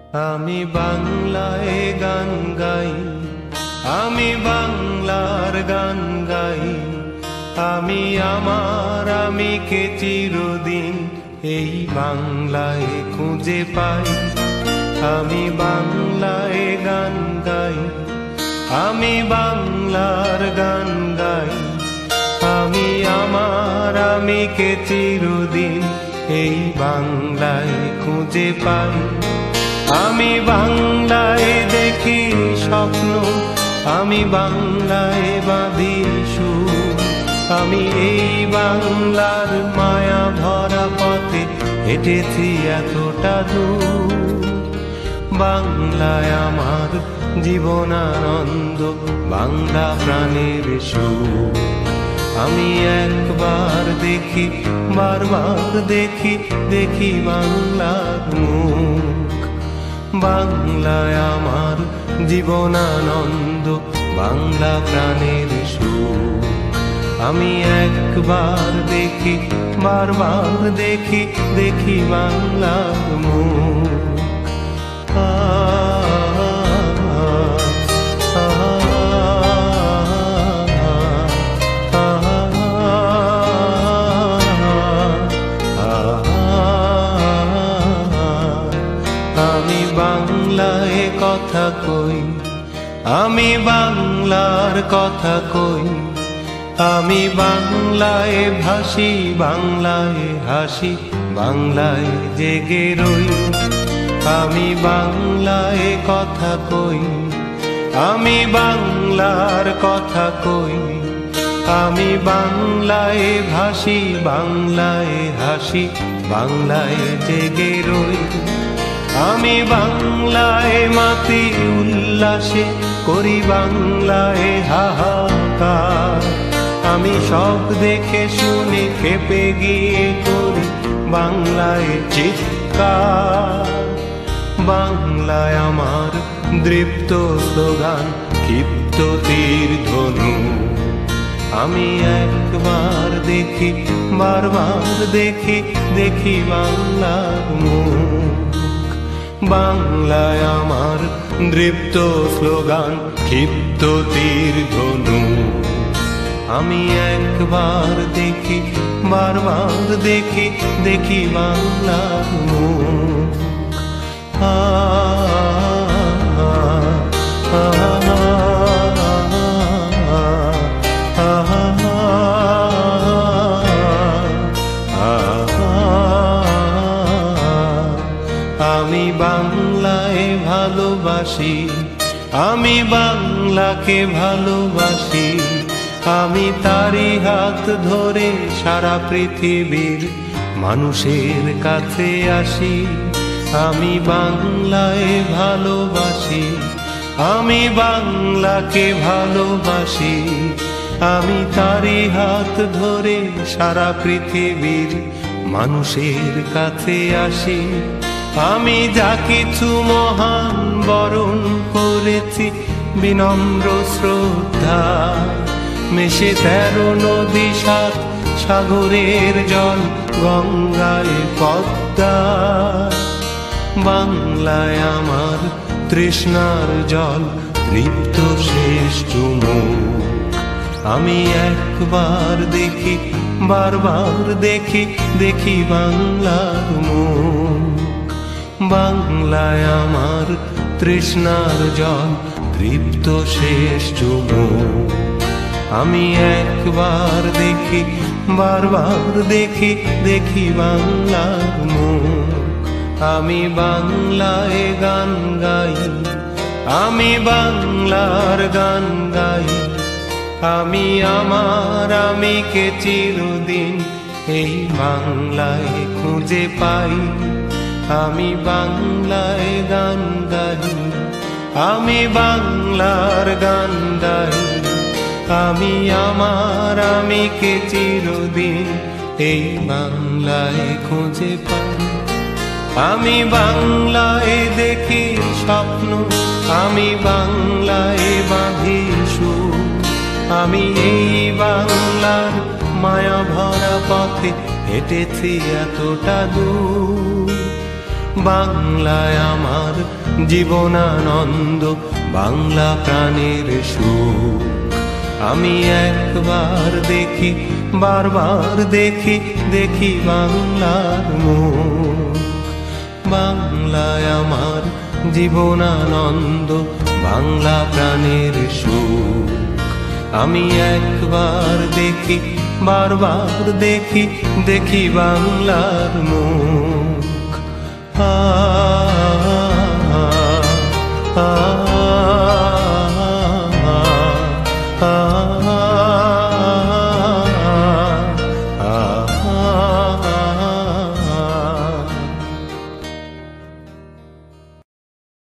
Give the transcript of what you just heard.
আমি বাংলায় গান গাই, আমি বাংলার গান গাই। আমি আমার আমিকে চিরদিন এই বাংলায় খুঁজে পাই। আমি বাংলায় গান গাই, আমি বাংলার গান গাই। আমি আমার আমিকে চিরদিন এই বাংলায় খুঁজে পাই। আমি বাংলায় দেখি স্বপ্ন, আমি বাংলায় বাঁধি সুর। আমি এই বাংলার মায়া ভরা পথে হেঁটেছি এতটা দূর। বাংলায় আমার জীবনানন্দ, বাংলা প্রাণের সুর। আমি একবার দেখি, বারবার দেখি, দেখি বাংলার মুখ। বাংলায় আমার জীবনানন্দ, বাংলা প্রাণের সুর। আমি একবার দেখি, বারবার দেখি, দেখি বাংলার মুখ। আমি বাংলায় কথা কই, আমি বাংলার কথা কই। আমি বাংলায় ভাসি, বাংলায় হাসি, বাংলায় জেগে রই। আমি বাংলায় কথা কই, আমি বাংলার কথা কই। আমি বাংলায় ভাসি, বাংলায় হাসি, বাংলায় জেগে রই। আমি বাংলায় মাতি উল্লাসে, করি বাংলায় হাহাকার। আমি সব দেখে শুনে খেপে গিয়ে করি বাংলায় চিৎকার। বাংলায় আমার দৃপ্ত স্লোগান, ক্ষিপ্ত তীর ধনু। আমি একবার দেখি, বারবার দেখি, দেখি বাংলার মুখ। বাংলায় আমার দৃপ্ত স্লোগান, ক্ষিপ্ত তীর ধনু। আমি একবার দেখি, বারবার দেখি, দেখি বাংলার মুখ। আমি বাংলায় ভালোবাসি, আমি বাংলাকে ভালোবাসি। আমি তারি হাত ধরে সারা পৃথিবীর মানুষের কাছে আসি। আমি বাংলায় ভালোবাসি, আমি বাংলাকে ভালোবাসি। আমি তারি হাত ধরে সারা পৃথিবীর মানুষের কাছে আসি। আমি যা কিছু মহান বরণ করেছি বিনম্র শ্রদ্ধা। মেশে 13 নদী 7 সাগরের জল, গঙ্গায় পদ্মা। বাংলায় আমার তৃষ্ণার জল, তৃপ্ত শেষ চুমুক। আমি একবার দেখি, বারবার দেখি, দেখি বাংলার মুখ। বাংলায় আমার তৃষ্ণার জল, তৃপ্ত শেষ চুমুক। আমি একবার দেখি, বারবার দেখি, দেখি বাংলার মুখ। আমি বাংলায় গান গাই, আমি বাংলার গান গাই। আমি আমার আমিকে চিরদিন এই বাংলায় খুঁজে পাই। আমি বাংলায় গান গাই, আমি বাংলার গান গাই। আমি আমার আমিকে চিরদিন এই বাংলায় খুঁজে পাই। আমি বাংলায় দেখি স্বপ্ন, আমি বাংলায় বাঁধি সুর। আমি এই বাংলার মায়া ভরা পথে হেঁটেছি এতটা দূর। বাংলায় আমার জীবনানন্দ, বাংলা প্রাণের সুখ। আমি একবার দেখি, বারবার দেখি, দেখি বাংলার মুখ। বাংলায় আমার জীবনানন্দ, বাংলা প্রাণের সুখ। আমি একবার দেখি, বারবার দেখি, দেখি বাংলার মুখ। আ